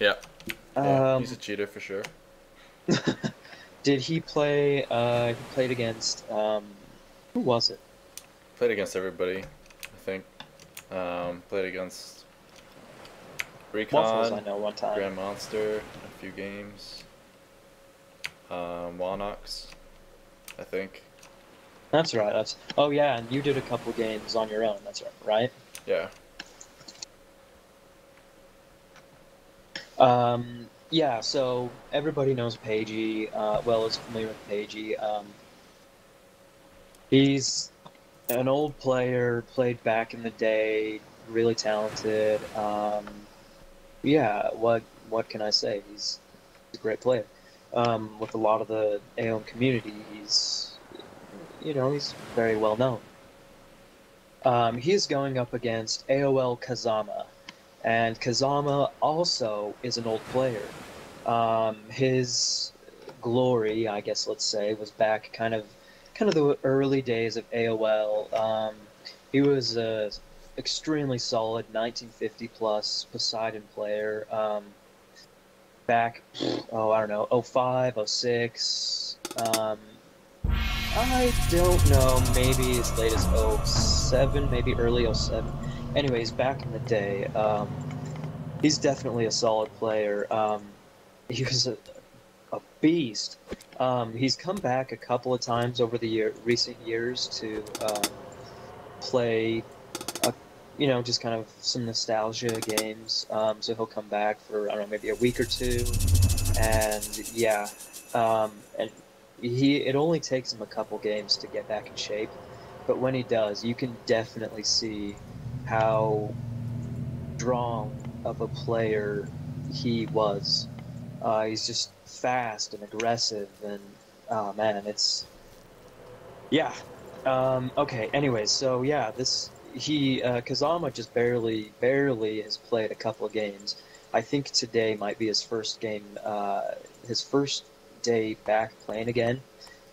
Yeah. Yeah, he's a Um, cheater for sure. did he play? He played against who was it? Played against everybody, I think. Played against Waffles, I Recon, know one time. Grand Monster, a few games. Wanox, I think. That's right. That's oh yeah, and you did a couple games on your own. That's right, right? Yeah. Yeah. So everybody knows Paigey. Well, is familiar with Paigey. He's an old player, played back in the day, really talented. Yeah. What can I say? He's a great player. With a lot of the AoM community, he's very well known. He is going up against AOL Kazama, and Kazama also is an old player. His glory, I guess let's say, was back kind of the early days of AOL. He was a extremely solid 1950 plus Poseidon player. Back, oh, I don't know, '05, '06. I don't know, maybe as late as '07, maybe early '07. Anyways, back in the day, he's definitely a solid player. He was a beast. He's come back a couple of times over the recent years to play, a, just kind of some nostalgia games. So he'll come back for, I don't know, maybe a week or two. And yeah, and it only takes him a couple games to get back in shape, but when he does, you can definitely see how strong of a player he was. He's just fast and aggressive, and oh man, it's yeah. Okay. Anyways, so yeah, this he Kazama just barely has played a couple of games. I think today might be his first day back playing again.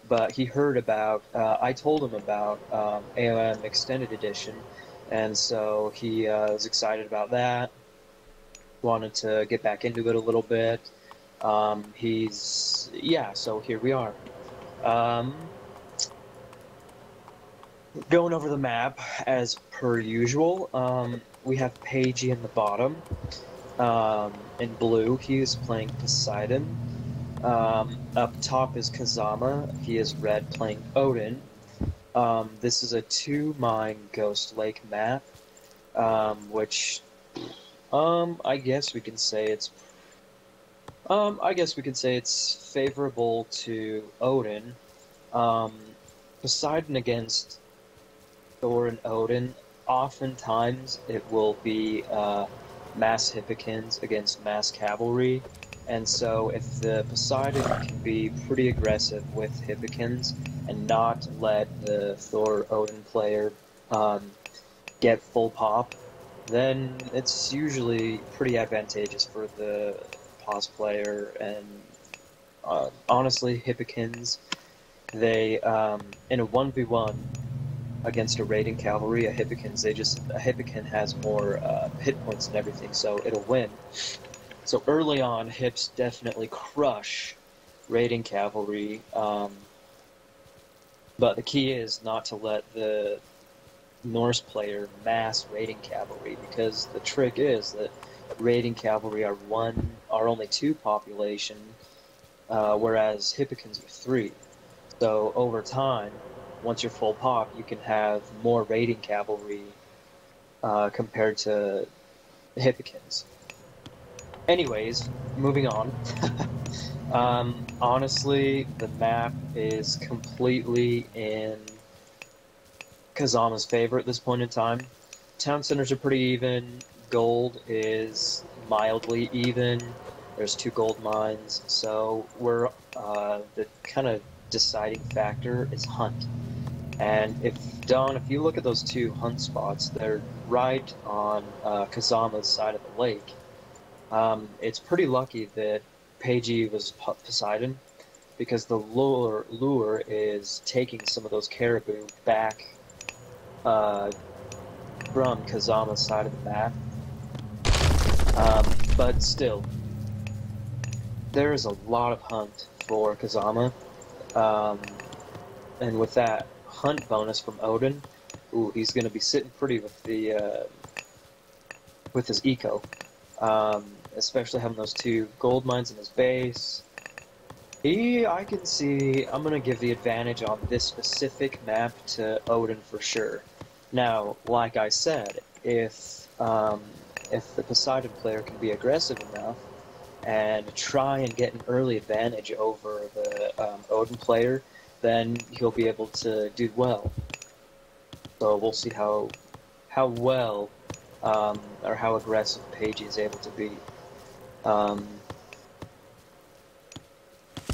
But he heard about. I told him about AOM Extended Edition, and so he was excited about that. Wanted to get back into it a little bit. Yeah. So here we are. Um, Going over the map as per usual, we have Paigey in the bottom. In blue, he is playing Poseidon. Up top is Kazama. He is red, playing Odin. This is a two-mine Ghost Lake map, which I guess we can say it's favorable to Odin. Um, Poseidon against Thor and Odin, oftentimes it will be mass Hippikins against mass cavalry. And so if the Poseidon can be pretty aggressive with Hippikins and not let the Thor Odin player um, get full pop, then it's usually pretty advantageous for the pos player. And honestly, Hippikins, they in a 1v1 against a raiding cavalry, a Hippican has more hit points and everything, so it'll win. So early on, Hips definitely crush raiding cavalry, but the key is not to let the Norse player mass raiding cavalry, because the trick is that raiding cavalry are only two population, whereas Hippicans are three. So over time, once you're full pop, you can have more raiding cavalry compared to Hippikins. Anyways, moving on. Honestly, the map is completely in Kazama's favor at this point in time. Town centers are pretty even. Gold is mildly even. There's two gold mines, so the kind of deciding factor is hunt. And if you look at those two hunt spots, they're right on Kazama's side of the lake. It's pretty lucky that Paigey was Poseidon, because the lure is taking some of those caribou back uh, from Kazama's side of the map. But still, there is a lot of hunt for Kazama, um, and with that hunt bonus from Odin, ooh, he's going to be sitting pretty with the with his eco, especially having those 2 gold mines in his base. I can see I'm going to give the advantage on this specific map to Odin for sure. Now, like I said, if the Poseidon player can be aggressive enough and try and get an early advantage over the Odin player, then he'll be able to do well. So we'll see how well or how aggressive Paigey is able to be.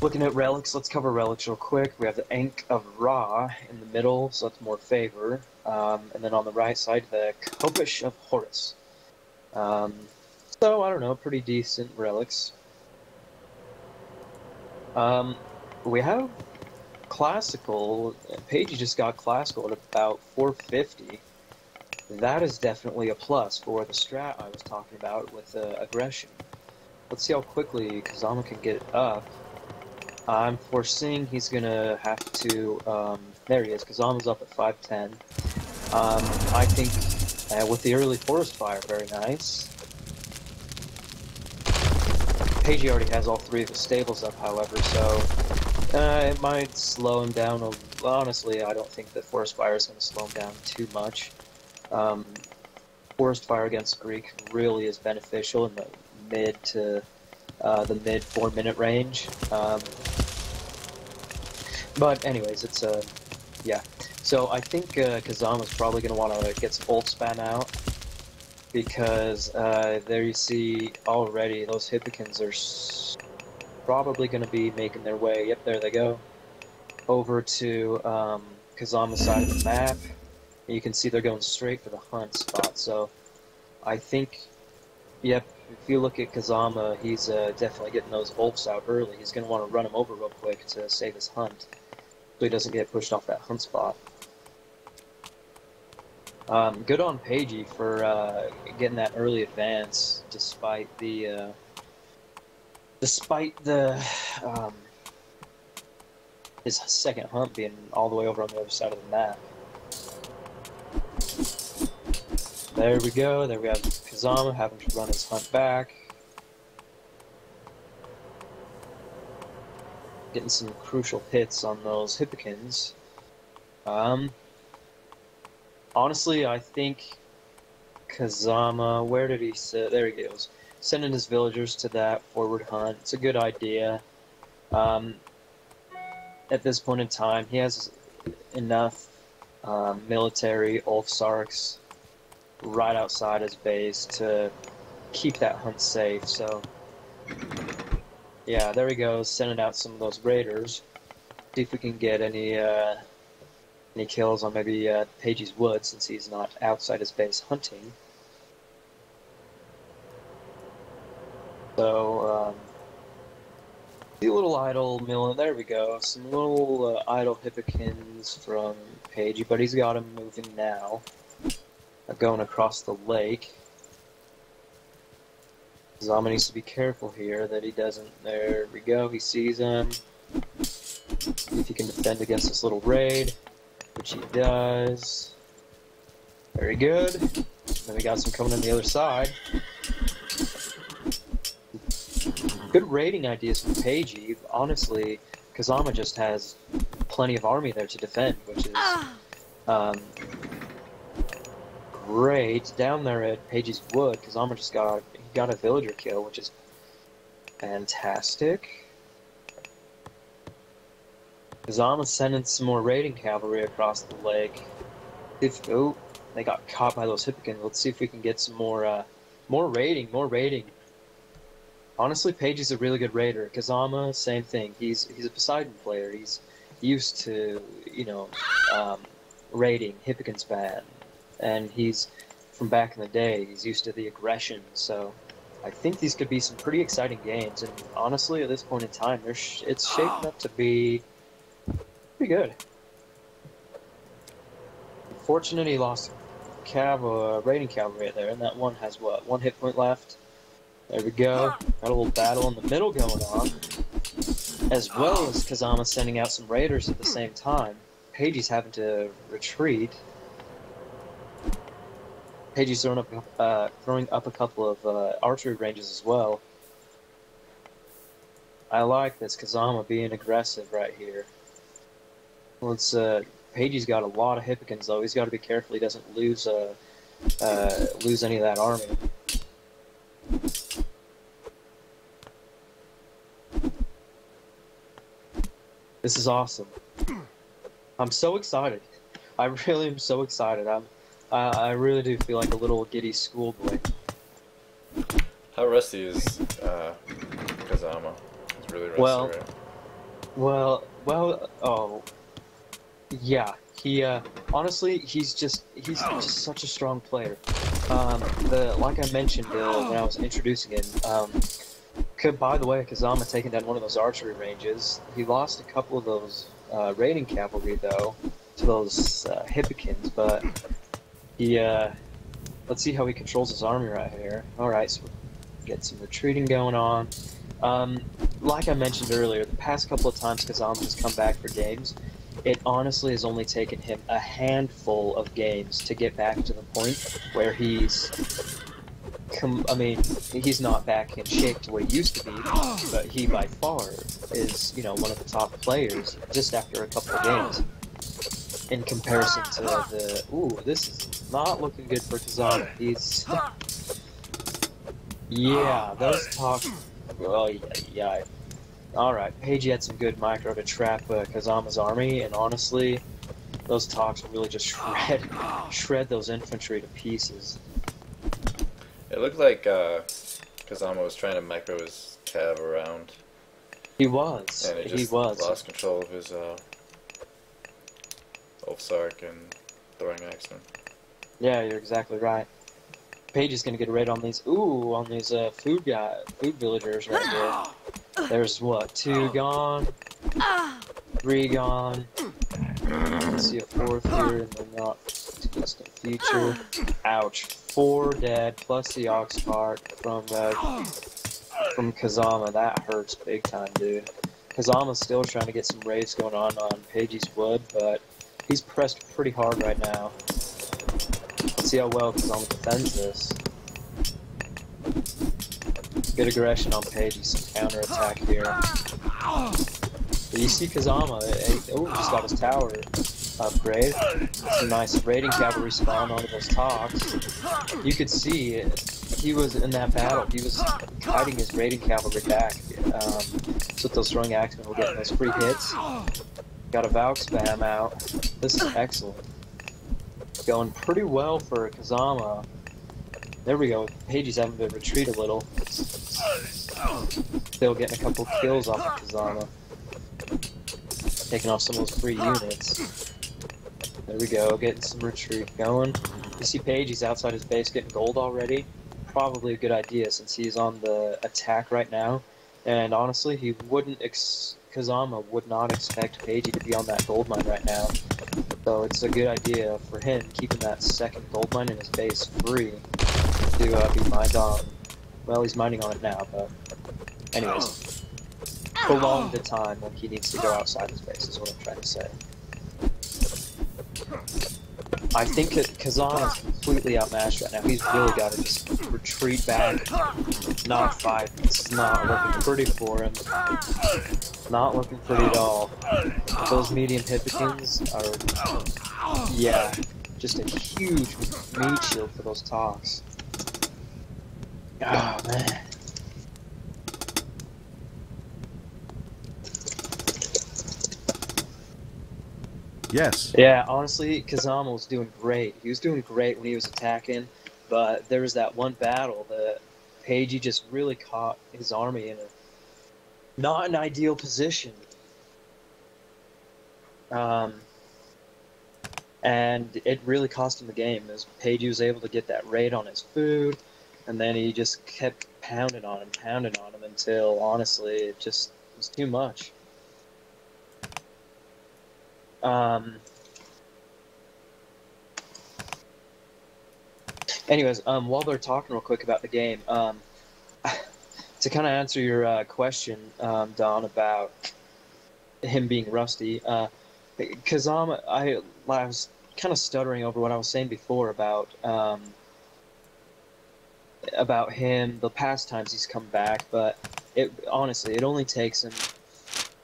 Looking at relics, let's cover relics real quick. We have the Ankh of Ra in the middle, so that's more favor. And then on the right side, the Kopish of Horus. So, I don't know, pretty decent relics. We have Classical. Paigey just got Classical at about 450. That is definitely a plus for the strat I was talking about with aggression. Let's see how quickly Kazama can get it up. I'm foreseeing he's gonna have to. There he is. Kazama's up at 510. I think with the early forest fire, very nice. Paigey already has all 3 of his stables up, however, so it might slow him down. Honestly, I don't think that forest fire is going to slow him down too much. Forest fire against Greek really is beneficial in the mid to the mid 4-minute range. But anyways, it's yeah. So I think Kazama's probably going to want to get some ult spam out, because there you see already those Hippikins are probably going to be making their way. Yep, there they go. Over to Kazama's side of the map. You can see they're going straight for the hunt spot. So I think, yep, if you look at Kazama, he's definitely getting those ults out early. He's going to want to run him over real quick to save his hunt, so he doesn't get pushed off that hunt spot. Good on Paigey for getting that early advance, despite the his second hunt being all the way over on the other side of the map. There we go. There we have Kazama having to run his hunt back. Getting some crucial hits on those Hippikins. Honestly, I think Kazama, where did he sit? There he goes. Sending his villagers to that forward hunt. It's a good idea. At this point in time, he has enough military Ulfsarks right outside his base to keep that hunt safe. So, yeah, there he goes, sending out some of those raiders. See if we can get any kills on maybe Paigey's wood, since he's not outside his base hunting. So, see a little idle milling. There we go. Some little idle Hippikins from Paigey, but he's got him moving now. Going across the lake. Zama needs to be careful here that he doesn't. There we go. He sees him. See if he can defend against this little raid, which he does. Very good. Then we got some coming on the other side. Good raiding ideas from Paigey. Honestly, Kazama just has plenty of army there to defend, which is great. Down there at Paigey's wood, Kazama just got a villager kill, which is fantastic. Kazama's sending some more raiding cavalry across the lake. Oh, they got caught by those Hippikins. Let's see if we can get some more raiding. Honestly, Paigey's a really good raider. Kazama, same thing. He's a Poseidon player. He's used to, raiding Hippikins ban, and he's from back in the day. He's used to the aggression. So I think these could be some pretty exciting games. And honestly, at this point in time, it's shaping up to be pretty good. Unfortunately, he lost raiding cavalry there, and that one has what, 1 hit point left. There we go. Got a little battle in the middle going on, as well as Kazama sending out some raiders at the same time. Paigey's having to retreat. Paigey's throwing up a couple of archery ranges as well. I like this Kazama being aggressive right here. Let's. Paigey's got a lot of Hippicans though. He's got to be careful he doesn't lose any of that army. This is awesome. I'm so excited. I really am so excited. I really do feel like a little giddy schoolboy. How rusty is Kazama? He's really rusty, right? Well. Oh, yeah. He honestly, he's just such a strong player. Like I mentioned when I was introducing him. By the way, Kazama taking down one of those archery ranges. He lost a couple of those raiding cavalry though to those Hippicans, but he let's see how he controls his army right here. All right, so we get some retreating going on. Like I mentioned earlier, the past couple of times Kazama has come back for games, it honestly has only taken him a handful of games to get back to the point where he's he's not back in shape to where he used to be, but he by far is, one of the top players just after a couple of games. In comparison to the... Ooh, this is not looking good for Kazama. He's... Yeah, those talks... Well, yeah. Alright, Paigey had some good micro to trap Kazama's army, and honestly, those talks really just shred those infantry to pieces. It looked like Kazama was trying to micro his cav around. He was. And he lost control of his Ulfsark and throwing axemen. Yeah, you're exactly right. Paigey's gonna get a raid on these. Ooh, on these food villagers right here. There's what? 2 gone, 3 gone. Let's see a 4th here in the not too distant future. Ouch. 4 dead plus the ox cart from Kazama. That hurts big time, dude. Kazama's still trying to get some raids going on Paigey's wood, but he's pressed pretty hard right now. Let's see how well Kazama defends this. Good aggression on Paigey, some counter-attack here. But you see Kazama, just got his tower upgrade. Some nice raiding cavalry spawn onto those tops. You could see he was in that battle. He was fighting his raiding cavalry back. So those throwing axemen were getting those free hits. Got a Valk spam out. This is excellent. Going pretty well for Kazama. There we go. Paigey's having to retreat a little. Still getting a couple kills off of Kazama. Taking off some of those free units. There we go, getting some retreat going. You see Paigey's outside his base getting gold already. Probably a good idea since he's on the attack right now. And honestly, Kazama would not expect Paigey to be on that gold mine right now. So it's a good idea for him keeping that second gold mine in his base free to be mined on. Well, he's mining on it now, but anyways. Prolong the time when he needs to go outside his base is what I'm trying to say. I think that Kazama is completely outmatched right now. He's really got to just retreat back, not fight. It's not looking pretty for him. Not looking pretty at all. Those medium Hippicans are, yeah, just a huge meat shield for those talks. Oh, man. Yes. Yeah, honestly, Kazama was doing great. He was doing great when he was attacking, but there was that one battle that Paigey just really caught his army in a not an ideal position. And it really cost him the game, as Paigey was able to get that raid on his food, and then he just kept pounding on him until, honestly, it just was too much. Anyways, while they're talking real quick about the game, to kind of answer your question, Don, about him being rusty, Kazama, I was kind of stuttering over what I was saying before about him, the past times he's come back, but honestly, it only takes him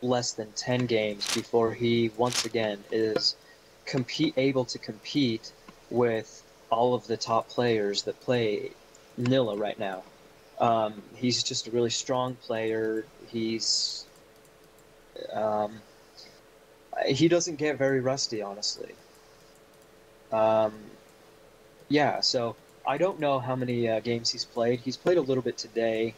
less than 10 games before he once again is able to compete with all of the top players that play Nilla right now. He's just a really strong player. Um, he doesn't get very rusty, honestly. Um, yeah, so I don't know how many games he's played. He's played a little bit today.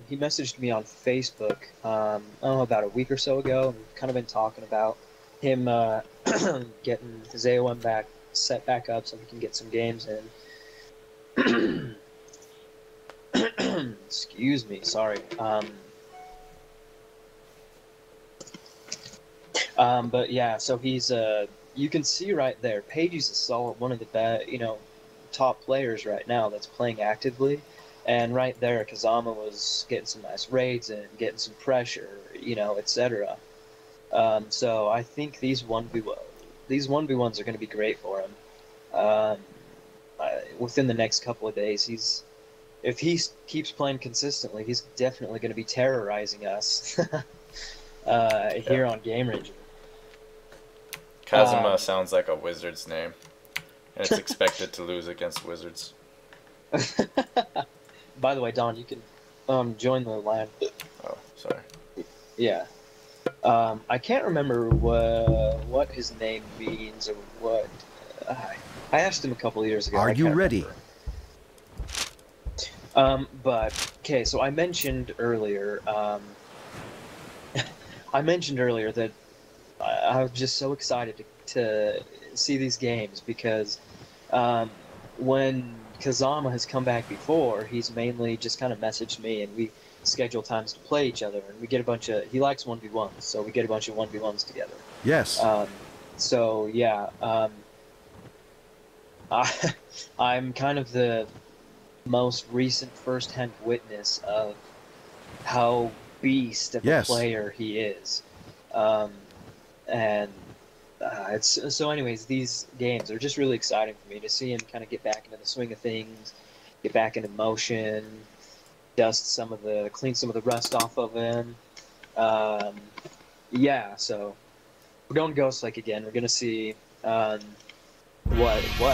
He messaged me on Facebook, about a week or so ago, and we've kind of been talking about him getting his AoM set back up so he can get some games in. Excuse me, sorry. But yeah, so he's you can see right there, Paigey's a solid, one of the best, top players right now that's playing actively. And right there, Kazama was getting some nice raids and getting some pressure, etc. So I think these 1v1s are going to be great for him. Within the next couple of days, if he keeps playing consistently, he's definitely going to be terrorizing us here on Game Ranger. Kazama sounds like a wizard's name, and it's expected to lose against wizards. By the way, Don, you can join the line. Oh, sorry. Yeah. I can't remember what his name means or what. I asked him a couple of years ago. Are you ready? But okay, so I mentioned earlier. That I was just so excited to see these games because when Kazama has come back before, he's mainly just kind of messaged me and we schedule times to play each other, and we get he likes 1v1s, so we get a bunch of 1v1s together. Yes. So yeah, I'm kind of the most recent first-hand witness of how beast of a player he is. It's so anyways, these games are just really exciting for me to see him kind of get back into the swing of things, get back into motion, clean some of the rust off of him. Yeah, so we're going Ghost Lake again. We're gonna see what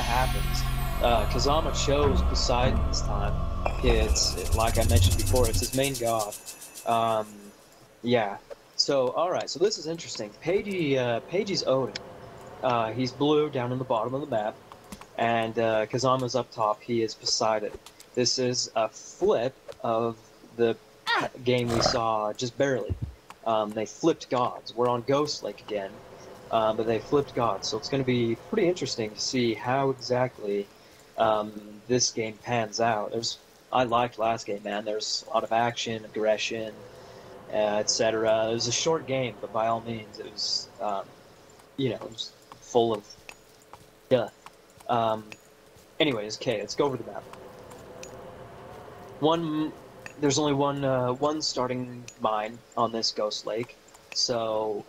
happens. Kazama chose Poseidon this time. It's like I mentioned before, it's his main god. Yeah. So alright, so this is interesting. Paigey's Odin. He's blue down in the bottom of the map, and Kazama's up top. He is Poseidon. This is a flip of the game we saw just barely. They flipped gods. We're on Ghost Lake again, but they flipped gods. So it's going to be pretty interesting to see how exactly this game pans out. I liked last game, man. There's a lot of action, aggression, etc. It was a short game, but by all means, it was, it was full of death. Anyways, okay, let's go over the map. There's only one starting mine on this Ghost Lake, so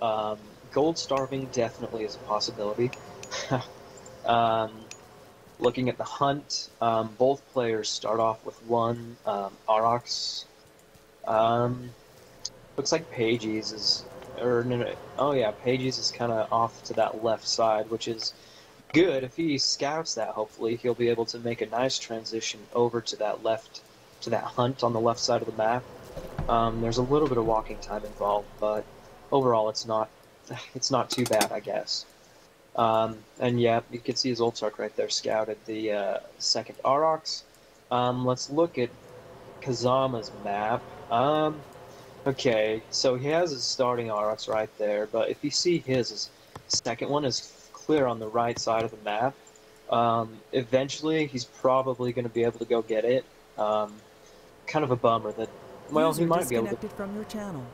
gold starving definitely is a possibility. Looking at the hunt, both players start off with one Aurochs. Looks like Paigey's is, Paigey's is kind of off to that left side, which is good. If he scouts that, hopefully he'll be able to make a nice transition over to that hunt on the left side of the map. There's a little bit of walking time involved, but overall it's not too bad, I guess. And yeah, you can see his Ultark right there scouted the second Aurochs. Let's look at Kazama's map. Okay, so he has his starting Aurochs right there, but if you see his second one is clear on the right side of the map. Eventually, he's probably going to be able to go get it. Kind of a bummer that, well, he might be able to from your channel.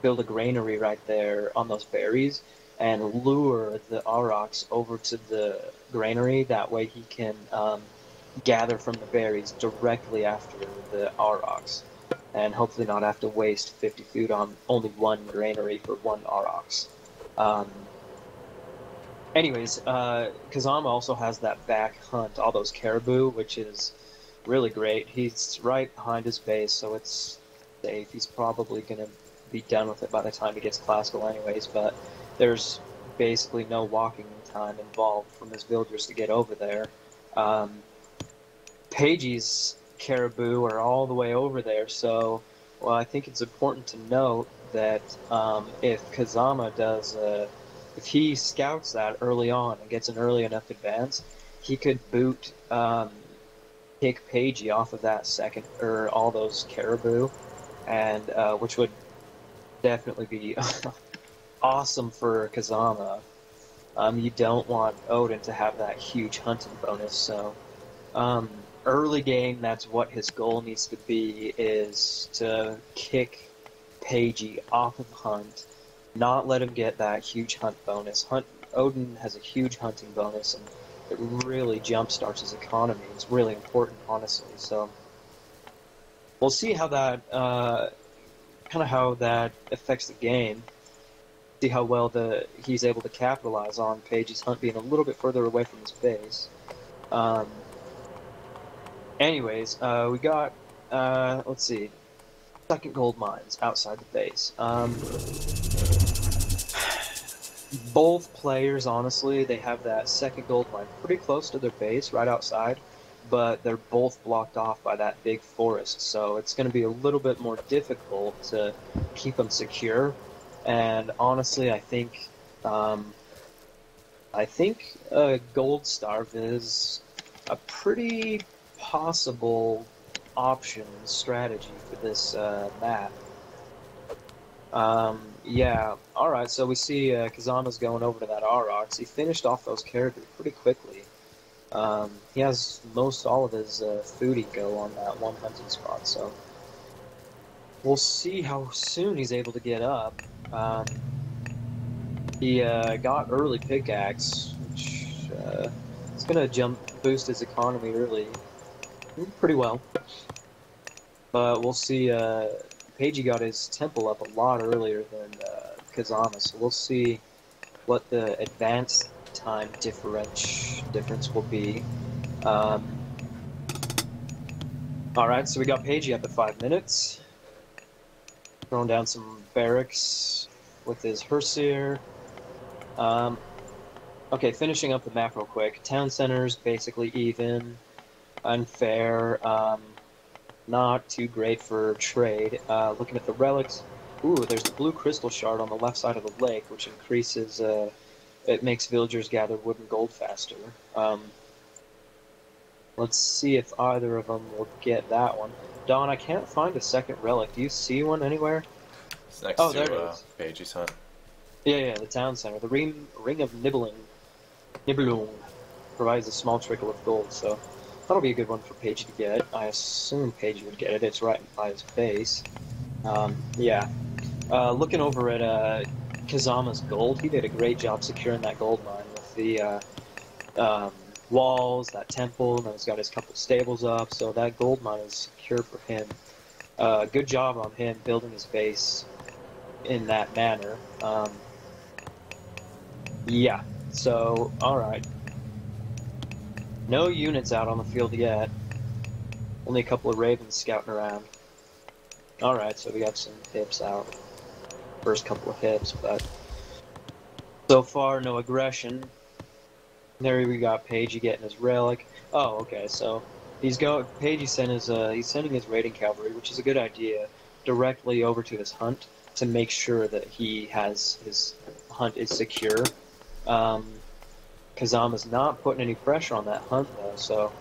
build a granary right there on those berries and lure the Aurochs over to the granary. That way he can gather from the berries directly after the Aurochs, and hopefully not have to waste 50 food on only one granary for one Aurochs. Anyways, Kazama also has that back hunt, all those caribou, which is really great. He's right behind his base, so it's safe. He's probably going to be done with it by the time he gets classical anyways, but there's basically no walking time involved from his villagers to get over there. Paigey's caribou are all the way over there, so well, I think it's important to note that if Kazama does, if he scouts that early on and gets an early enough advance, he could boot kick Paigey off of that second or all those caribou, and which would definitely be awesome for Kazama. You don't want Odin to have that huge hunting bonus, so early game, that's what his goal needs to be, is to kick Paigey off of Hunt, not let him get that huge hunt bonus. Odin has a huge hunting bonus, and it really jumpstarts his economy. It's really important, honestly. So we'll see how that how that affects the game. See how well he's able to capitalize on Paigey's hunt being a little bit further away from his base. Anyways, we got, let's see, second gold mines outside the base. Both players, honestly, they have that second gold mine pretty close to their base, right outside, but they're both blocked off by that big forest, so it's going to be a little bit more difficult to keep them secure. And honestly, I think Gold Starve is a pretty possible option strategy for this map. Yeah, alright, so we see Kazama's going over to that Aurochs. He finished off those caribou pretty quickly. He has most all of his food go on that one hunting spot, so we'll see how soon he's able to get up. He got early pickaxe, which is going to boost his economy early pretty well. But we'll see, Paigey got his temple up a lot earlier than Kazama, so we'll see what the advance time difference will be. Alright, so we got Paigey up at 5 minutes. Throwing down some barracks with his Herseer. Okay, finishing up the map real quick. Town center's basically even. Unfair. Not too great for trade. Looking at the relics. Ooh, there's the blue crystal shard on the left side of the lake, which increases, it makes villagers gather wood and gold faster. Let's see if either of them will get that one. Don, I can't find a second relic. Do you see one anywhere? It's next there it to is. Paigey's hunt. Yeah, the town center. The Ring of Nibelung provides a small trickle of gold, so that'll be a good one for Paigey to get. I assume Paigey would get it. It's right by his base. Yeah. Looking over at Kazama's gold, he did a great job securing that gold mine with the walls, that temple, and then he's got his couple stables up, so that gold mine is secure for him. Good job on him building his base in that manner. Yeah, so, alright. No units out on the field yet. Only a couple of ravens scouting around. Alright, so we got some hips out. First couple of hips, but so far no aggression. There we got Paigey getting his relic. Oh, okay, so Paigey he's sending his raiding cavalry, which is a good idea, directly over to his hunt to make sure that his hunt is secure. Kazama's not putting any pressure on that hunt though, so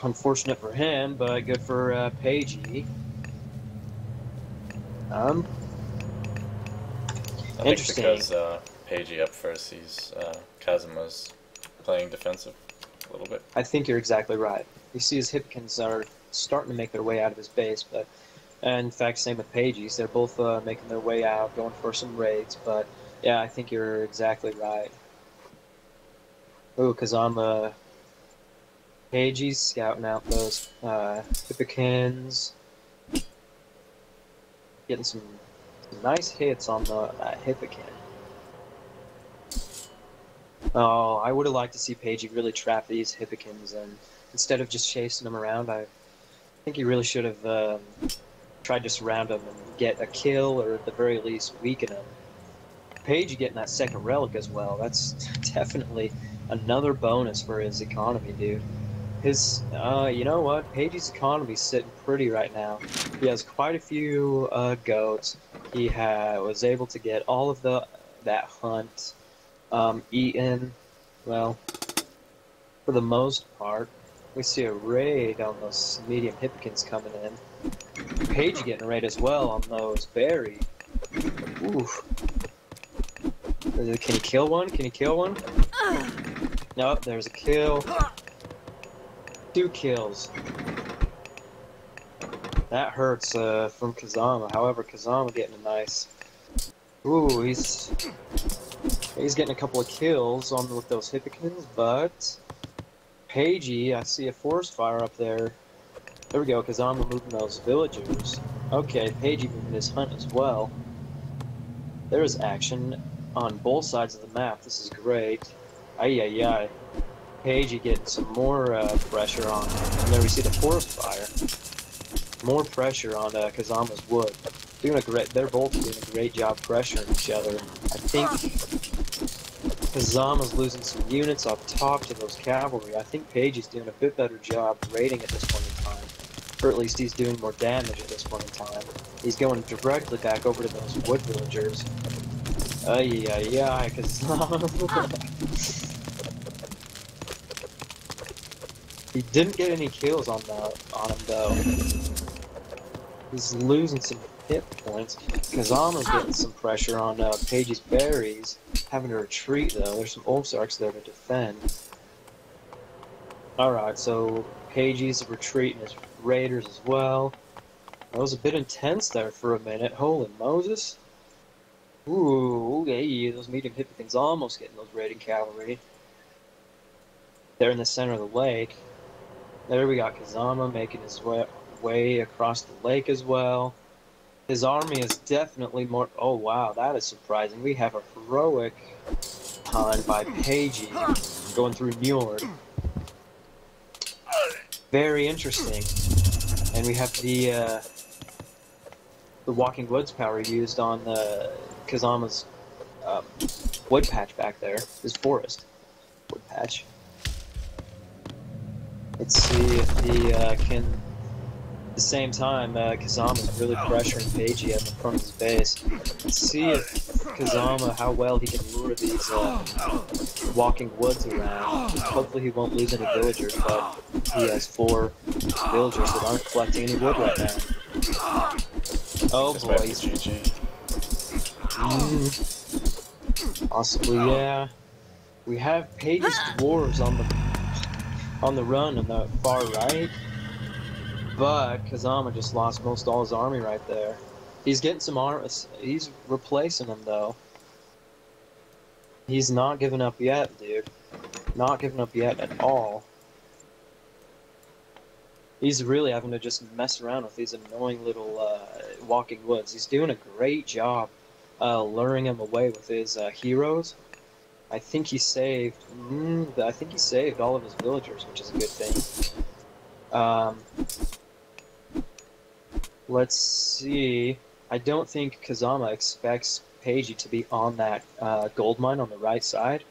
unfortunate for him, but good for Paigey. I think Interesting. because Paigey up first, Kazama's playing defensive a little bit. I think you're exactly right. You see his Hipkins are starting to make their way out of his base, but in fact, same with Paigey's. They're both making their way out, going for some raids, but yeah, I think you're exactly right. Ooh, Kazama Paigey's scouting out those Hippikins. Getting some nice hits on the Hippikin. Oh, I would have liked to see Paigey really trap these Hippikins, and instead of just chasing them around, I think he really should have tried to surround them and get a kill, or at the very least weaken them. Paigey getting that second relic as well, that's definitely another bonus for his economy, dude. His, you know what? Paigey's economy's sitting pretty right now. He has quite a few goats. He was able to get all of that hunt eaten. Well, for the most part, we see a raid on those medium Hippikins coming in. Paigey getting a raid as well on those berry. Oof. Can he kill one? Can he kill one? Nope, there's a kill. 2 kills. That hurts from Kazama. However, Kazama getting a nice. Ooh, he's getting a couple of kills on with those Hippikins, but Paigey, I see a forest fire up there. There we go. Kazama moving those villagers. Okay, Paigey moving his hunt as well. There is action on both sides of the map. This is great. Ay ay ay. Paigey getting some more pressure on, and there we see the forest fire. More pressure on Kazama's wood. They're both doing a great job pressuring each other. I think Kazama's losing some units up top to those cavalry. I think Paigey's doing a bit better job raiding at this point in time. Or at least he's doing more damage at this point in time. He's going directly back over to those wood villagers. Ay ay ay, Kazama. He didn't get any kills on him though. He's losing some hit points. Kazama's getting some pressure on Paigey's berries. Having to retreat though. There's some Ozarks there to defend. Alright, so Paigey's retreating his raiders as well. That was a bit intense there for a minute. Holy Moses. Ooh, hey, those medium Hippikins almost getting those raiding cavalry. They're in the center of the lake. There we got Kazama making his way across the lake as well. His army is definitely more... Oh, wow, that is surprising. We have a heroic hunt by Paigey going through Njord. Very interesting. And we have the Walking Woods power used on Kazama's wood patch back there. His forest wood patch. Let's see if he can... At the same time, Kazama's really pressuring Paigey at the front of his base. Let's see if Kazama, how well he can lure these Walking Woods around. Hopefully he won't lose any villagers, but he has 4 villagers that aren't collecting any wood right now. Oh boy, he's GG. Possibly, yeah. We have Paigey's dwarves on the run on the far right. But Kazama just lost most all his army right there. He's getting some he's replacing them though. He's not giving up yet, dude. Not giving up yet at all. He's really having to just mess around with these annoying little Walking Woods. He's doing a great job luring him away with his heroes. I think he saved. I think he saved all of his villagers, which is a good thing. Let's see. I don't think Kazama expects Paigey to be on that gold mine on the right side.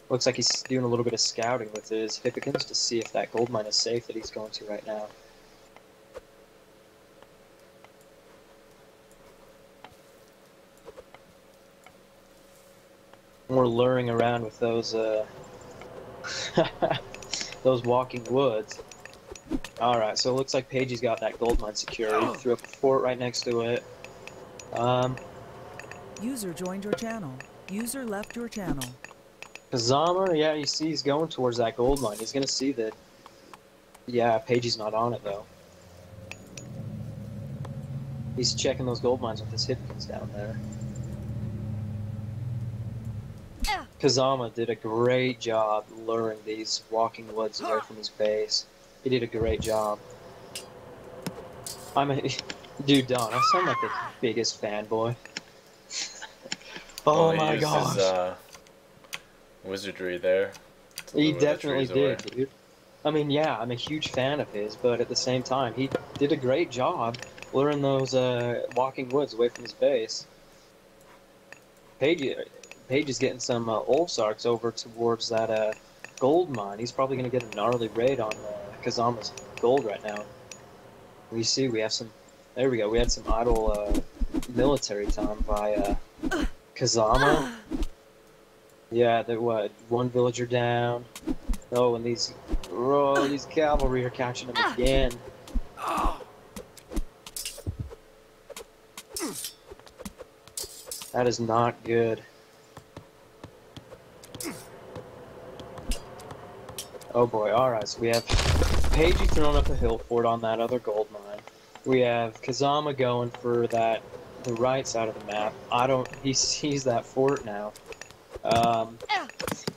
Looks like he's doing a little bit of scouting with his Hippikins to see if that gold mine is safe that he's going to right now. We're luring around with those those Walking Woods. Alright, so it looks like Paigey's got that gold mine secured. He threw up a fort right next to it. User joined your channel. User left your channel. Kazama, yeah, you see he's going towards that gold mine. He's gonna see that... Yeah, Paigey's not on it, though. He's checking those gold mines with his Hippikins down there. Kazama did a great job luring these walking woods away from his base. He did a great job. Dude, Don, I sound like the biggest fanboy. Well, Oh he my used his gosh. wizardry there to He lure the definitely trees away. did, dude. I mean, yeah, I'm a huge fan of his, but at the same time, he did a great job luring those walking woods away from his base. Paige, Paige is getting some Ulfsarks over towards that gold mine. He's probably going to get a gnarly raid on Kazama's gold right now. We see we have some. There we go. We had some idle military time by Kazama. Yeah, there what? One villager down. Oh, and these cavalry are catching him again. That is not good. Oh boy, alright, so we have Paigey throwing up a hill fort on that other gold mine. We have Kazama going for the right side of the map. He sees that fort now.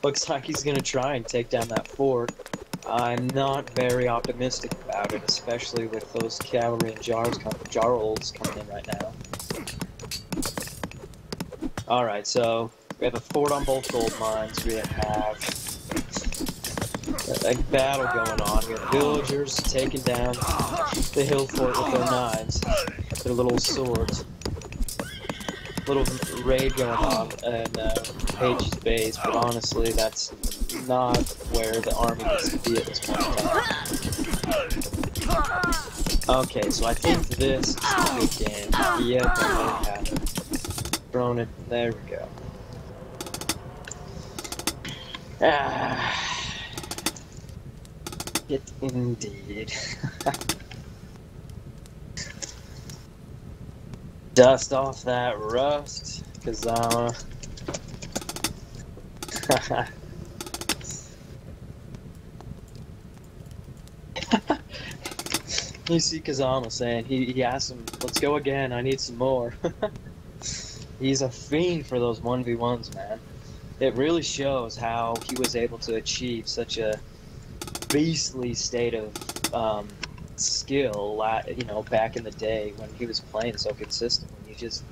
Looks like he's gonna try and take down that fort. I'm not very optimistic about it, especially with those cavalry and jarls coming in right now. Alright, so we have a fort on both gold mines. We have a battle going on. We have villagers taking down the hill fort with their knives, their little swords. Little raid going on in Paige's base, but honestly, that's not where the army needs to be at this point in time. Okay, so I think this is a good game. Yep, I have it. Thrown it. There we go. It indeed. Dust off that rust, Kazama. You see Kazama saying, he asked him, let's go again, I need some more. He's a fiend for those 1v1s, man. It really shows how he was able to achieve such a beastly state of skill, back in the day when he was playing so consistently. He just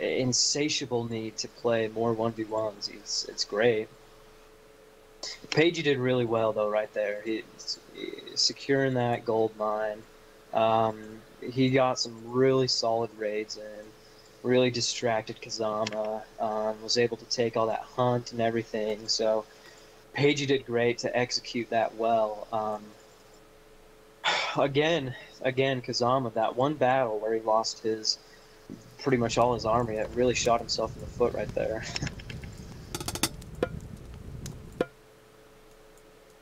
insatiable need to play more 1v1s. It's great. Paigey did really well though, right there. He's securing that gold mine. He got some really solid raids in. Really distracted Kazama. Was able to take all that hunt and everything. So Paigey did great to execute that well. Again, Kazama, that one battle where he lost pretty much all his army, it really shot himself in the foot right there.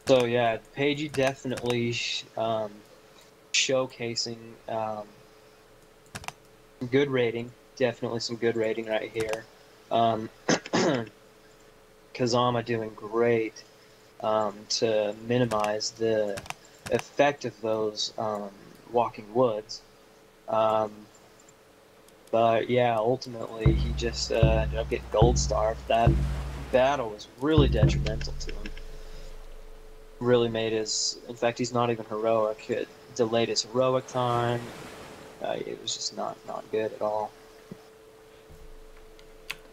So yeah, Paigey definitely showcasing some good rating. Definitely some good rating right here. Kazama doing great to minimize the effect of those walking woods. But yeah, ultimately he just ended up getting gold starved. That battle was really detrimental to him. Really made in fact, he's not even heroic. It delayed his heroic time. It was just not good at all.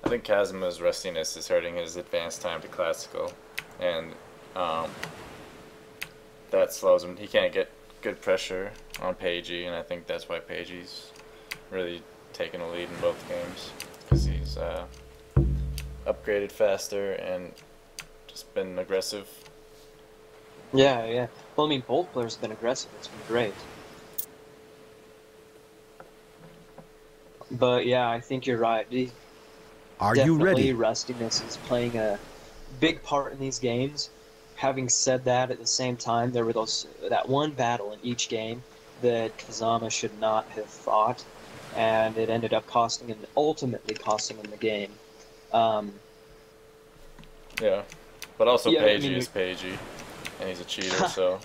I think Kazama's rustiness is hurting his advanced time to classical, and that slows him. He can't get good pressure on Paigey, and I think that's why Paigey's really taken a lead in both games, because he's upgraded faster and just been aggressive. Yeah. Well, I mean, both players have been aggressive. It's been great. But yeah, I think you're right. Are you ready? Definitely rustiness is playing a big part in these games. Having said that, at the same time, there were that one battle in each game that Kazama should not have fought, and it ended up ultimately costing him the game. Yeah, but also Yeah, Paigey is Paigey, and he's a cheater, so...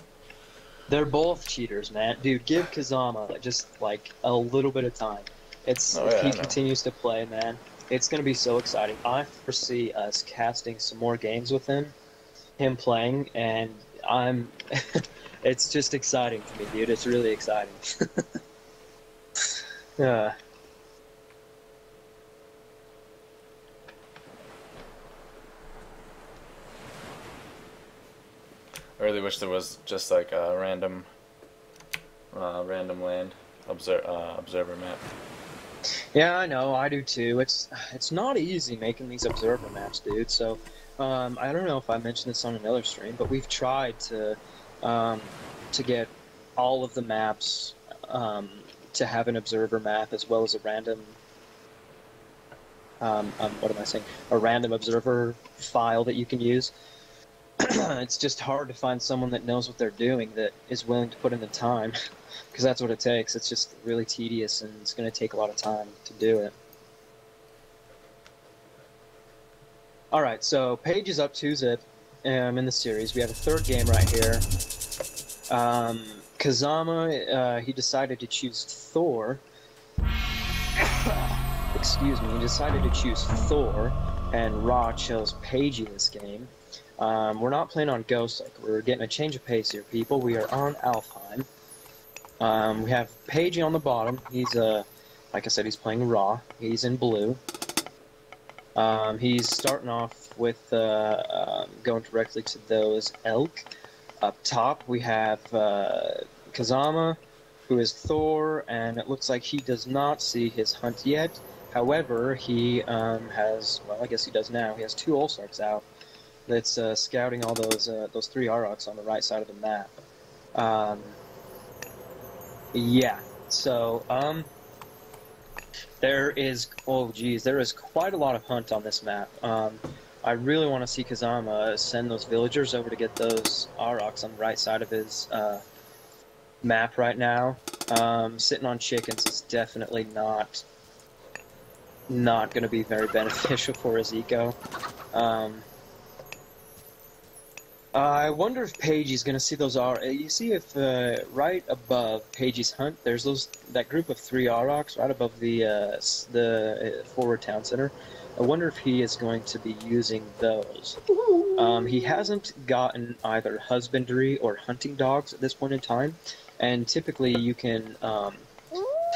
They're both cheaters, man. Dude, give Kazama just like a little bit of time. If he continues to play, man, It's going to be so exciting. I foresee us casting some more games with him playing, and I'm. It's just exciting to me, dude. It's really exciting. uh, I really wish there was just like a random land observer map. yeah, I know. I do too. It's not easy making these observer maps, dude. So, I don't know if I mentioned this on another stream, but we've tried to get all of the maps to have an observer map as well as a random. What am I saying? A random observer file that you can use. It's just hard to find someone that knows what they're doing that is willing to put in the time, because that's what it takes. It's just really tedious, and it's going to take a lot of time to do it. All right, so Paige is up 2-zip in the series. We have a third game right here. Kazama, he decided to choose Thor. Excuse me, he decided to choose Thor, and Ra chose Paigey this game. We're not playing on Ghost, like we're getting a change of pace here, people. We are on Alfheim. We have Paigey on the bottom. He's like I said, he's playing Ra. He's in blue. He's starting off with going directly to those elk. Up top, we have Kazama, who is Thor, and it looks like he does not see his hunt yet. However, he has, well, I guess he does now. He has 2 Olsarks out. That's scouting all those 3 Aurochs on the right side of the map. Yeah. So there is there is quite a lot of hunt on this map. I really want to see Kazama send those villagers over to get those Aurochs on the right side of his map right now. Sitting on chickens is definitely not going to be very beneficial for his eco. I wonder if Paigey's going to see those You see if right above Paigey's hunt, there's that group of 3 Aurochs right above the forward town center. I wonder if he is going to be using those. He hasn't gotten either husbandry or hunting dogs at this point in time, and typically you can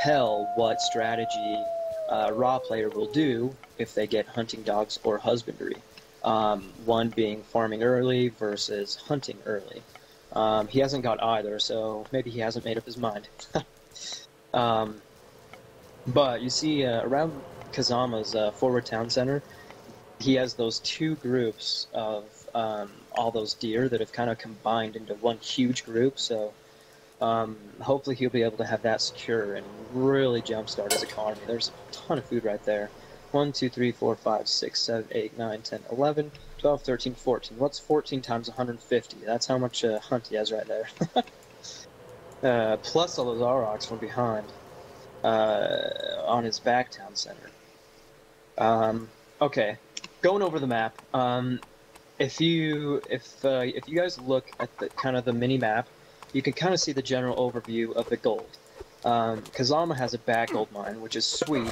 tell what strategy a Raw player will do if they get hunting dogs or husbandry. One being farming early versus hunting early. He hasn't got either, so maybe he hasn't made up his mind. But you see, around Kazama's forward town center, he has those 2 groups of all those deer that have kind of combined into one huge group, so hopefully he'll be able to have that secure and really jumpstart his economy. There's a ton of food right there. 1, 2, 3, 4, 5, 6, 7, 8, 9, 10, 11, 12, 13, 14. What's 14 times 150? That's how much hunt he has right there. Plus all those Aurochs from behind on his back town center. Okay, going over the map. If you guys look at the kind of the mini map, you can kind of see the general overview of the gold. Kazama has a back gold mine, which is sweet.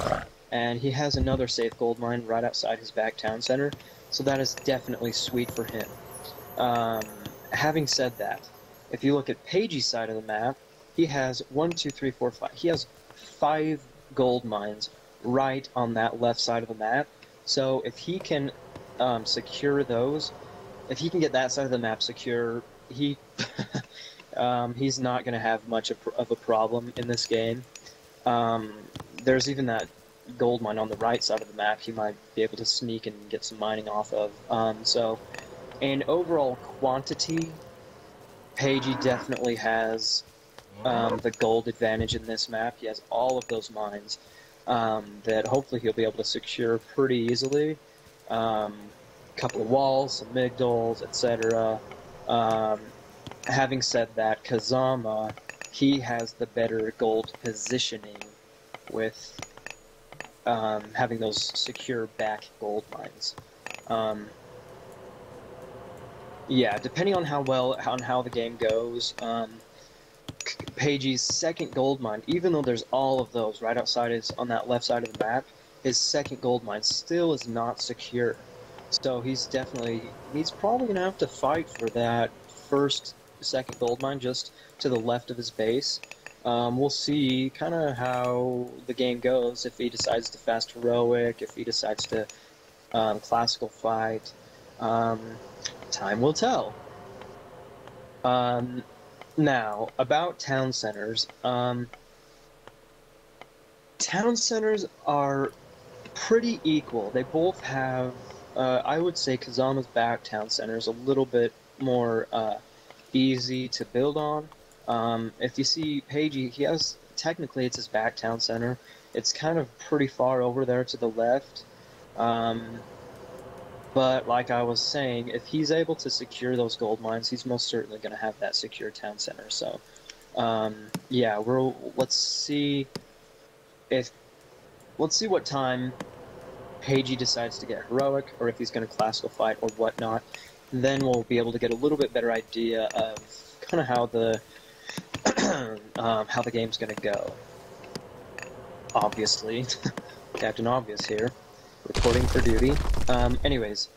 And he has another safe gold mine right outside his back town center, so that is definitely sweet for him. Having said that, if you look at Paigey's side of the map, he has 1, 2, 3, 4, 5. He has 5 gold mines right on that left side of the map. So if he can secure those, if he can get that side of the map secure, he's not going to have much of a problem in this game. There's even that gold mine on the right side of the map he might be able to sneak and get some mining off of. So in overall quantity, Paigey definitely has the gold advantage in this map. He has all of those mines that hopefully he'll be able to secure pretty easily. A couple of walls, some migdols, etc. Having said that, Kazama, he has the better gold positioning with having those secure back gold mines. Yeah, depending on how the game goes, Paigey's second gold mine, even though there's all of those right outside on that left side of the map, his second gold mine still is not secure. So he's probably going to have to fight for that second gold mine just to the left of his base. We'll see kind of how the game goes, if he decides to fast heroic, if he decides to classical fight. Time will tell. Now, about town centers. Town centers are pretty equal. They both have, I would say Kazama's back town center is a little bit more easy to build on. If you see Paigey, technically it's his back town center. It's kind of pretty far over there to the left. But like I was saying, if he's able to secure those gold mines, he's most certainly going to have that secure town center. So, yeah, let's see what time Paigey decides to get heroic, or if he's going to classical fight or whatnot. And then we'll be able to get a little bit better idea of kind of how the how the game's going to go. Obviously, Captain Obvious here, reporting for duty. Anyways,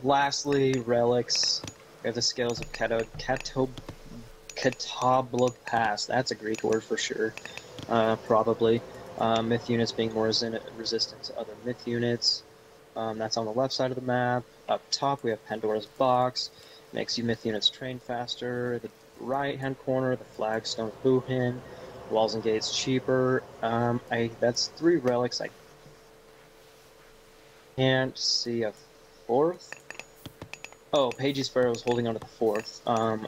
lastly, relics. We have the scales of Katabla Pass. That's a Greek word for sure. Probably. Myth units being more resistant to other myth units. That's on the left side of the map. Up top, we have Pandora's Box. Makes you myth units train faster. The right-hand corner, the Flagstone Buhin. Walls and Gates cheaper. That's 3 relics. I can't see a 4th. Oh, Paigey's Pharaoh is holding on to the 4th.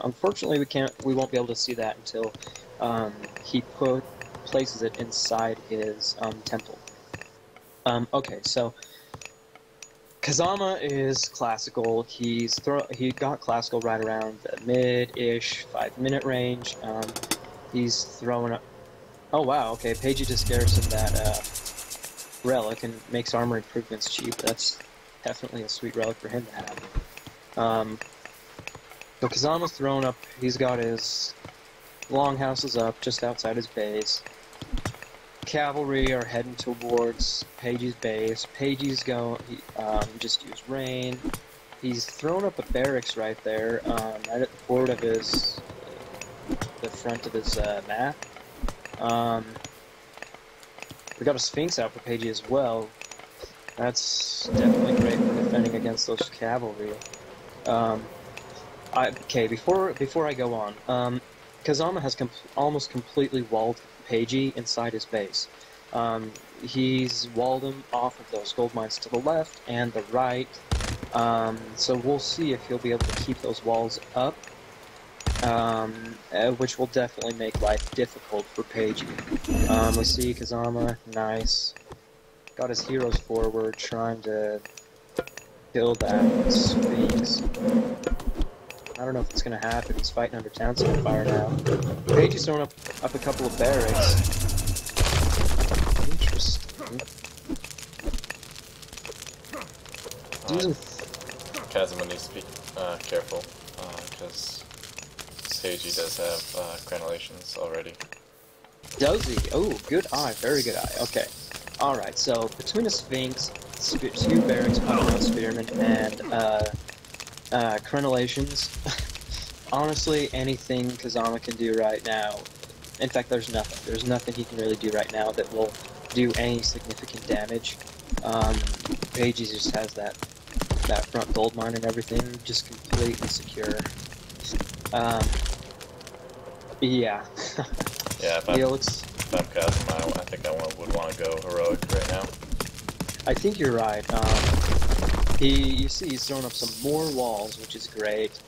Unfortunately, we won't be able to see that until he places it inside his temple. Okay, so Kazama is classical. He got classical right around the mid-ish 5-minute range. He's throwing up. Oh wow, okay, Paigey just garrisoned that relic and makes armor improvements cheap. That's definitely a sweet relic for him to have. So Kazama's throwing up. He's got his longhouses up just outside his base. Cavalry are heading towards Paigey's base. Paigey's just used rain. He's thrown up a barracks right there, right at the forward of the front of his map. We got a Sphinx out for Paigey as well. That's definitely great for defending against those cavalry. Okay, before I go on, Kazama has almost completely walled Paigey inside his base. He's walled him off of those gold mines to the left and the right. So we'll see if he'll be able to keep those walls up, which will definitely make life difficult for Paigey. We see Kazama, nice. Got his heroes forward, trying to kill that Sphinx. I don't know if it's going to happen. He's fighting under town center fire now. Paigey's throwing up a couple of barracks. Interesting. Kazama needs to be careful, because Paigey does have crenellations already. Does he? Oh, good eye. Very good eye. Okay. Alright, so between a Sphinx, 2 barracks, Poseidon Spearmen, and crenellations, honestly, anything Kazama can do right now, in fact, there's nothing. There's nothing he can really do right now that will do any significant damage. Paigey just has that front gold mine and everything just completely secure. Yeah. Yeah, if I'm Kazama, I think I would want to go heroic right now. I think you're right. You see he's throwing up some more walls, which is great.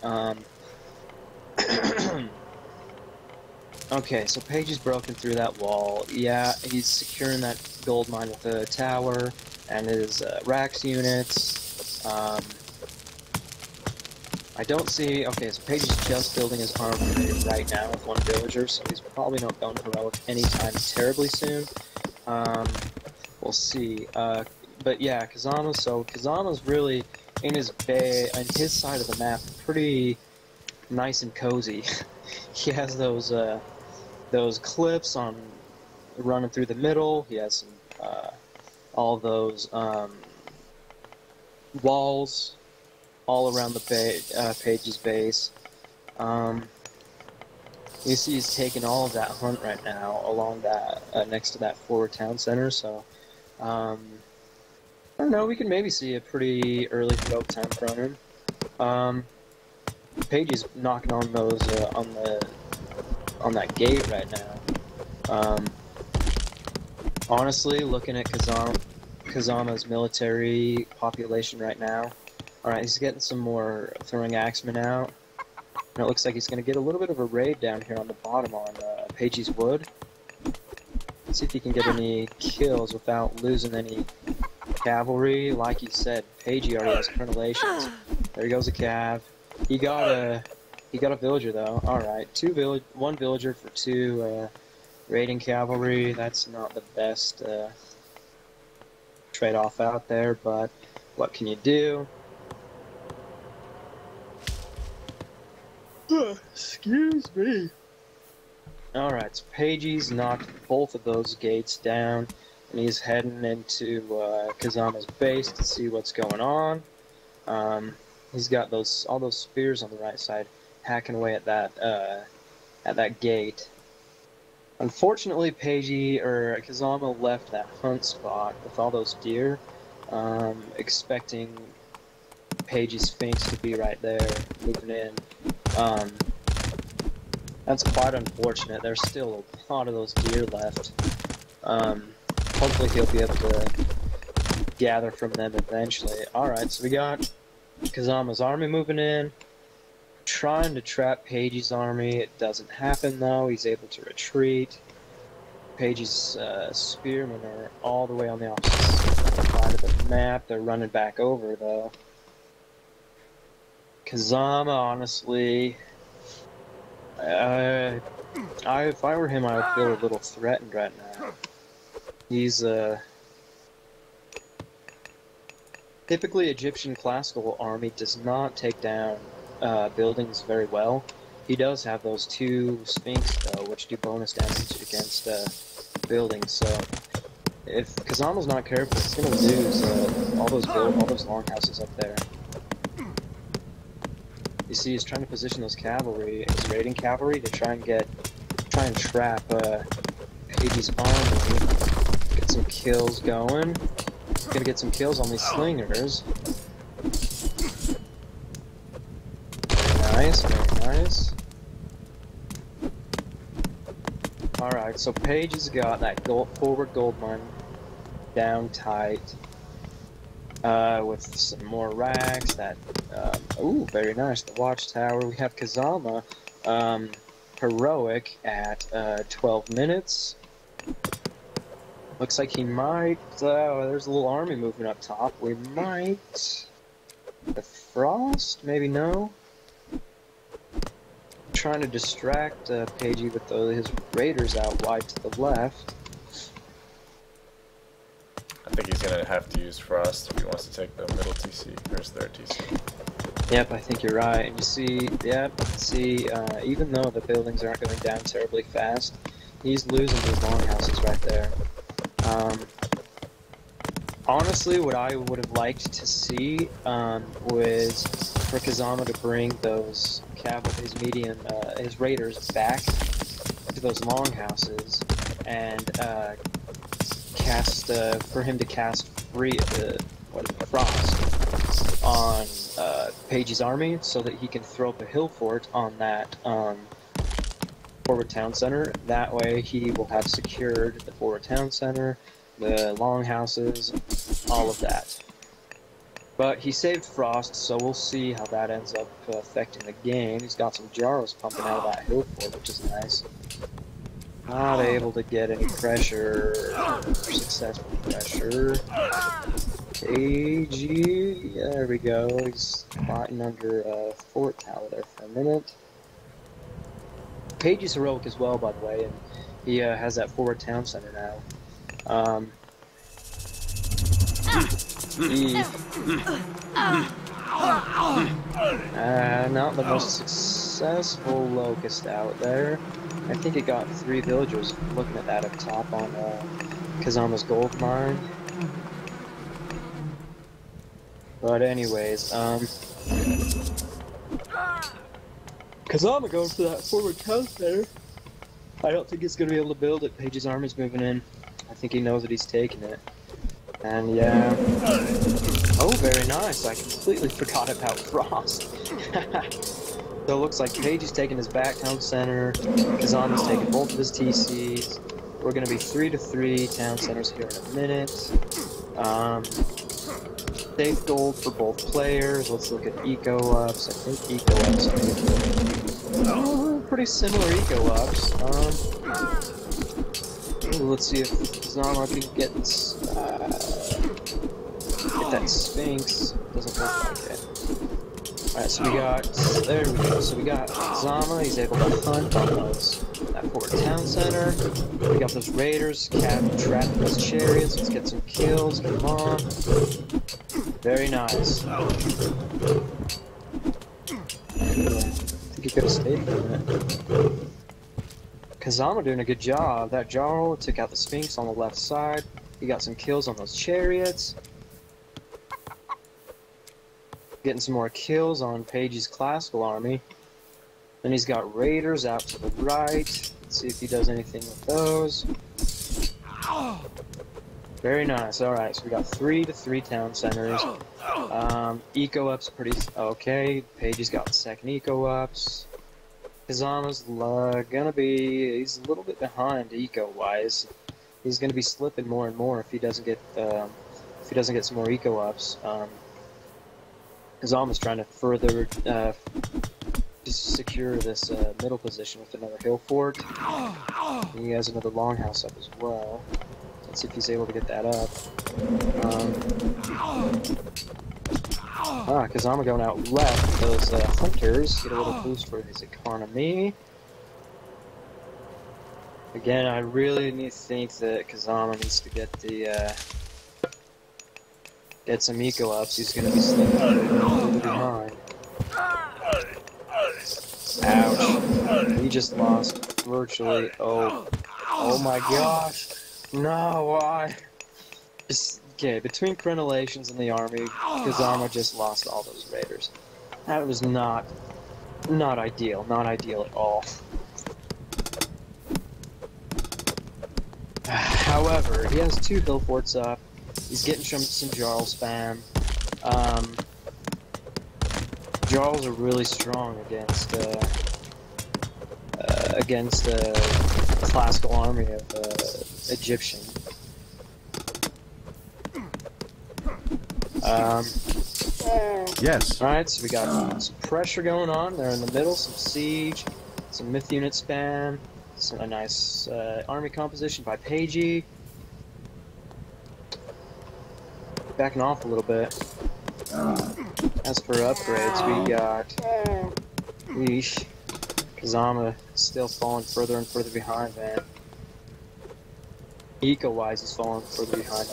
Okay, so Paigey's broken through that wall. Yeah, he's securing that gold mine with a tower and his Rax units. I don't see... Okay, so Paigey's just building his armory right now with 1 villager, so he's probably not going heroic anytime terribly soon. We'll see. But yeah, Kazama's really in his side of the map, pretty nice and cozy. He has those cliffs on running through the middle. He has some all those walls all around the Paigey's base. You see he's taking all of that hunt right now along that next to that forward town center, so I don't know, we can maybe see a pretty early heroic time from him. Paigey's knocking on those on that gate right now. Honestly, looking at Kazama's military population right now, alright, he's getting some more throwing axemen out. And it looks like he's going to get a little bit of a raid down here on the bottom on Paigey's wood. Let's see if he can get any kills without losing any cavalry. Like you said, Paigey already has crenellations. There goes a cav. He got a villager though. Alright, one villager for 2 raiding cavalry. That's not the best trade-off out there, but what can you do? Excuse me. Alright, so Paigey's knocked both of those gates down, and he's heading into Kazama's base to see what's going on. He's got all those spears on the right side, hacking away at that gate. Unfortunately, Kazama left that hunt spot with all those deer, expecting Paigey's Sphinx to be right there, moving in. That's quite unfortunate. There's still a lot of those deer left. Hopefully he'll be able to gather from them eventually. Alright, so we got Kazama's army moving in, trying to trap Paigey's army. It doesn't happen though. He's able to retreat. Paigey's spearmen are all the way on the opposite side of the map. They're running back over though. Kazama, honestly, if I were him, I would feel a little threatened right now. He's typically Egyptian classical army does not take down buildings very well. He does have those 2 Sphinx though, which do bonus damage against buildings. So if Kazama's not careful, he's gonna lose all those longhouses up there. You see, he's trying to position those cavalry, his raiding cavalry, to try and trap Paigey's army. Get some kills going. Gonna get some kills on these slingers. Very nice, very nice. Alright, so Paigey's got that forward gold mine down tight. With some more racks, ooh, very nice, the watchtower. We have Kazama, heroic at 12 minutes. Looks like he might, there's a little army moving up top. We might, the Frost, maybe no? Trying to distract Paigey with his raiders out wide to the left. I think he's gonna have to use Frost if he wants to take the middle TC, or his third TC. Yep, I think you're right. And you see, even though the buildings aren't going down terribly fast, he's losing these longhouses right there. Honestly, what I would have liked to see was for Kazama to bring those his raiders back to those longhouses and for him to cast Frost on Paigey's army so that he can throw up a hill fort on that forward town center. That way he will have secured the forward town center, the longhouses, all of that. But he saved Frost, so we'll see how that ends up affecting the game. He's got some Jaros pumping out of that hill fort, which is nice. Not able to get any pressure, successful pressure. Paigey, there we go. He's fighting under a fort tower there for a minute. Paigey's heroic as well, by the way, and he has that forward town center now. Not the most successful locust out there. I think it got 3 villagers looking at that up top on Kazama's gold mine. But anyways, Kazama going for that forward town center. I don't think he's gonna be able to build it. Page's army's moving in. I think he knows that he's taking it. And yeah. Oh, very nice. I completely forgot about Frost. So it looks like Paige is taking his back town center. Kazama's taking both of his TCs. We're going to be 3-3 town centers here in a minute. Safe gold for both players. Let's look at eco ups. I think eco ups are pretty similar eco ups. Let's see if Kazama can get that Sphinx. Doesn't look like it. Alright, so we got, there we go, so we got Kazama, he's able to hunt on that forward town center. We got those raiders, trapping those chariots, let's get some kills, come on. Very nice. I think he could have stayed for a minute. Kazama doing a good job. That Jarl took out the Sphinx on the left side. He got some kills on those chariots. Getting some more kills on Page's classical army. Then he's got raiders out to the right. Let's see if he does anything with those. Very nice. Alright, so we got 3-3 town centers. Eco ups pretty okay. Page's got second eco ups. Kazama's gonna be, he's a little bit behind eco wise. He's gonna be slipping more and more if he doesn't get some more eco ups. Kazama's trying to further just secure this middle position with another hill fort. He has another longhouse up as well. Let's see if he's able to get that up. Kazama going out left. Those hunters get a little boost for his economy. Again, I really think that Kazama needs to get the get some eco ups. He's going to be slipping a little behind. Ouch! He just lost virtually. Oh my gosh! No, why? Okay, between crenellations and the army, Kazama just lost all those raiders. That was not ideal. Not ideal at all. However, he has 2 hill forts up. He's getting some Jarl spam. Jarls are really strong against a classical army of Egyptian. Yes. Alright, so we got some pressure going on. They're in the middle, some siege, some myth unit spam, a nice army composition by Paigey. Backing off a little bit. As for upgrades, we got Kazama still falling further and further behind, man. Eco-wise, he's falling further behind.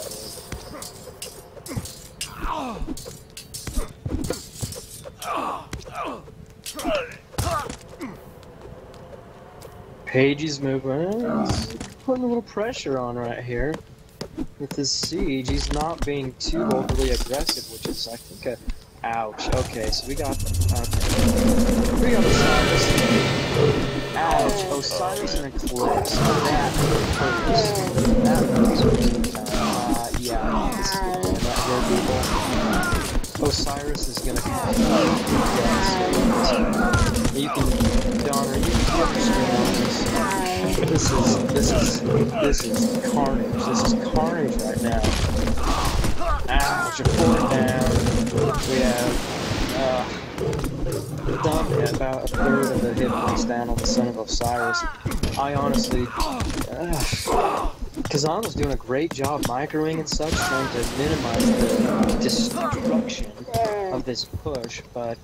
Paigey's moving. He's putting a little pressure on right here. With his siege, he's not being too overly aggressive, which is, I think, ouch. Okay, so we got Osiris. Ouch. Osiris and Eclipse. That hurts. Yeah, this is gonna be that here, people. Osiris is gonna come. You can, Donner, you can understand this. This is carnage. This is carnage right now. Ouch, a fort down. We have done about a third of the hit points down on the son of Osiris. I honestly, Kazama's doing a great job microing and such, trying to minimize the destruction of this push, but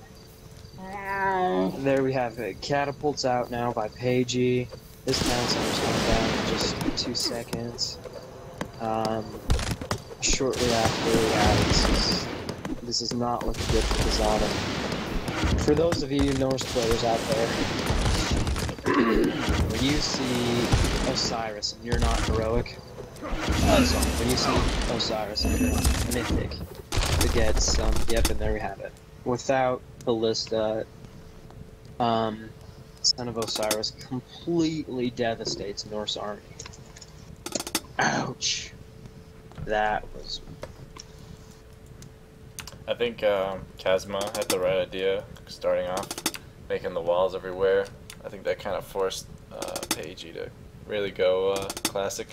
there we have it. Catapults out now by Paigey. This town center's going down in just 2 seconds. Shortly after, this is not looking good for Kazama. For those of you Norse players out there, when you see Osiris and you're not heroic, So when you see Osiris Mythic to get some, yep, and there we have it. Without Ballista, Son of Osiris completely devastates Norse army. Ouch. That was... I think Kazama had the right idea starting off, making the walls everywhere. I think that kind of forced Paigey to really go classic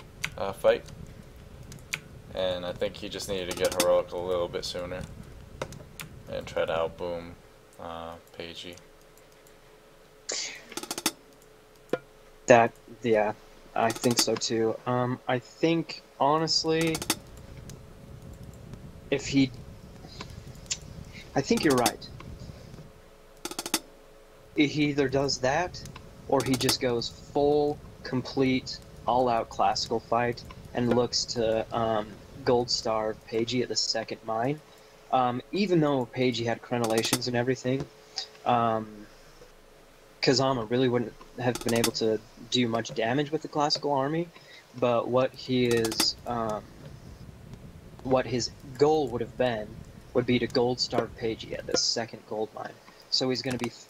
fight. And I think he just needed to get heroic a little bit sooner and try to outboom Paigey. That, yeah, I think so too. I think, honestly, if he... I think you're right. He either does that, or he just goes full, complete, all-out classical fight and looks to gold star Paigey at the second mine. Even though Paigey had crenellations and everything, Kazama really wouldn't have been able to do much damage with the classical army, but what his goal would have been would be to gold star Paigey at the second gold mine. So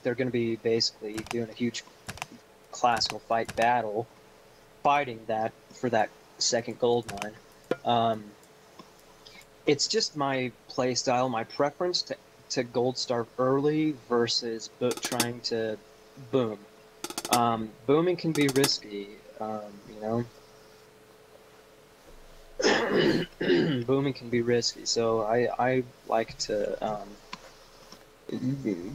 they're gonna be basically doing a huge classical fight battle, fighting that for that second gold mine. It's just my playstyle, my preference to gold star early versus trying to boom. Booming can be risky, you know. Booming can be risky, so I like to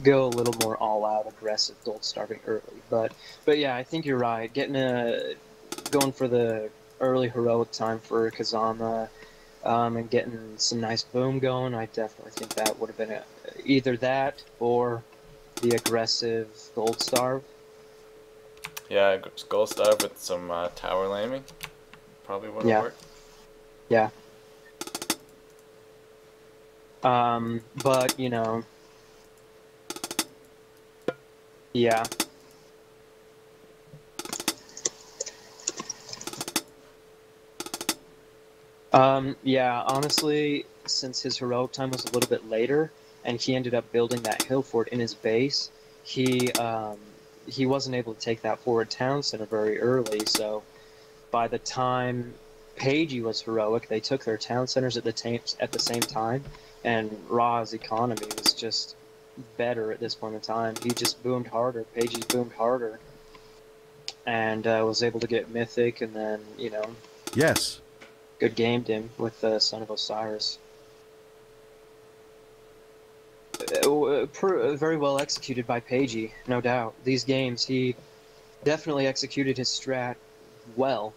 go a little more all-out aggressive gold starving early. But yeah, I think you're right. Going for the early heroic time for Kazama, and getting some nice boom going, I definitely think that would have been either that or the aggressive gold starve. Yeah, gold starve with some tower laming probably would have worked. Yeah. But, you know, yeah. Yeah, honestly, since his heroic time was a little bit later, and he ended up building that hill fort in his base, he wasn't able to take that forward town center very early, so by the time Paigey was heroic, they took their town centers at the same time, and Ra's economy was just better at this point in time. He just boomed harder. Paigey boomed harder, and was able to get mythic, and then, you know, Yes. good gamed him with the Son of Osiris. Very well executed by Paigey, no doubt. These games, he definitely executed his strat well.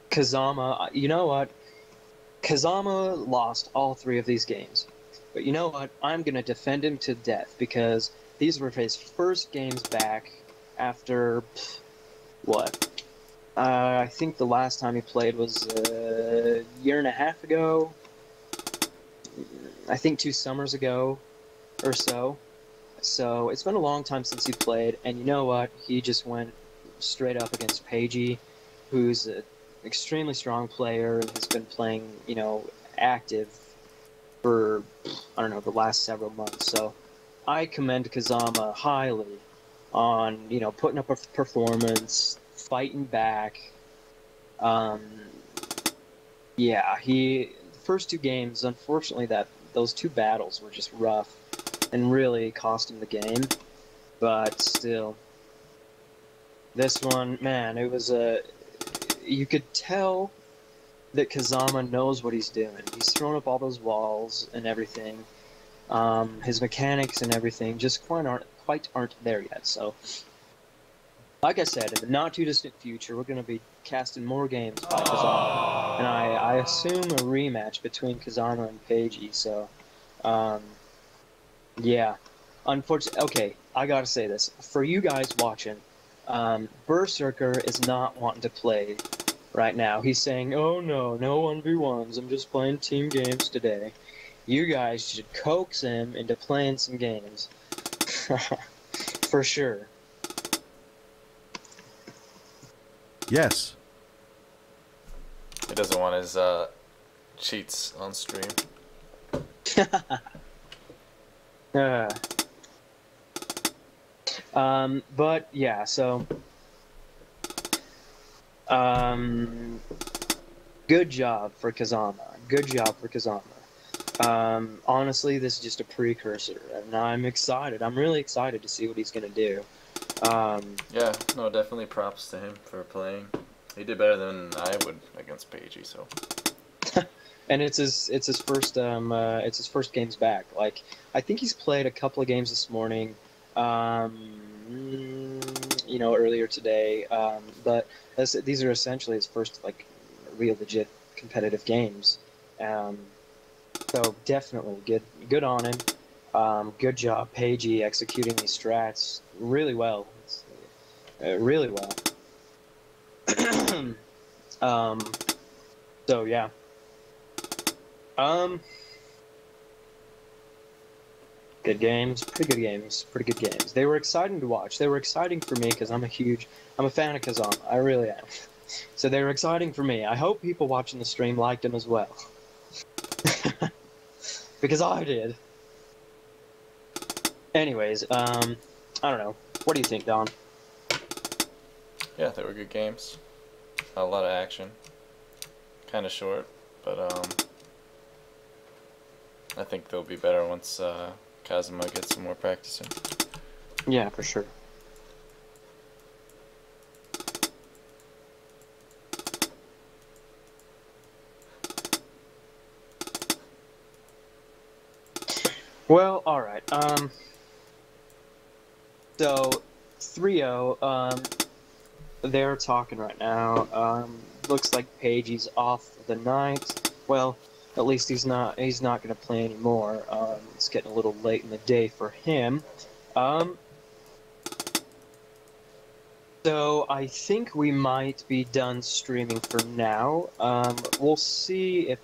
Kazama, you know what? Kazama lost all 3 of these games. But you know what? I'm going to defend him to death, because these were his first games back after, what? I think the last time he played was a year and a half ago. I think 2 summers ago or so. So it's been a long time since he played, and you know what? He just went straight up against Paigey, who's an extremely strong player and has been playing, you know, active for, I don't know, the last several months. So I commend Kazama highly on, you know, putting up a performance, fighting back. Yeah, the first 2 games, unfortunately, those 2 battles were just rough and really cost him the game. But still, this one, man, it was you could tell that Kazama knows what he's doing. He's thrown up all those walls and everything. His mechanics and everything just quite aren't there yet. So, like I said, in the not too distant future, we're going to be casting more games by Kazama, and I assume a rematch between Kazama and Paigey. So, yeah. Unfortunately, okay, I gotta say this. For you guys watching, Berserker is not wanting to play right now. He's saying, oh no 1v1s, I'm just playing team games today. You guys should coax him into playing some games. For sure. Yes. He doesn't want his cheats on stream. But yeah, so good job for Kazama. Good job for Kazama. Honestly, this is just a precursor, and I'm excited. I'm really excited to see what he's gonna do. Yeah, no, definitely props to him for playing. He did better than I would against Paigey, so. And it's his first games back. Like, I think he's played a couple of games this morning, earlier today. But these are essentially his first like real legit competitive games. So definitely good on him. Good job, Paigey, executing these strats really well. Really well. So yeah. Good games, pretty good games, pretty good games. They were exciting to watch. They were exciting for me because I'm a fan of Kazama. I really am. So they were exciting for me. I hope people watching the stream liked them as well. Because I did. Anyways, I don't know. What do you think, Don? Yeah, they were good games. A lot of action. Kind of short, but I think they'll be better once Kazama gets some more practicing. Yeah, for sure. Well, all right. So 3-0. They're talking right now. Looks like Paigey's off for the night. Well, at least he's not going to play anymore. It's getting a little late in the day for him. So I think we might be done streaming for now. We'll see if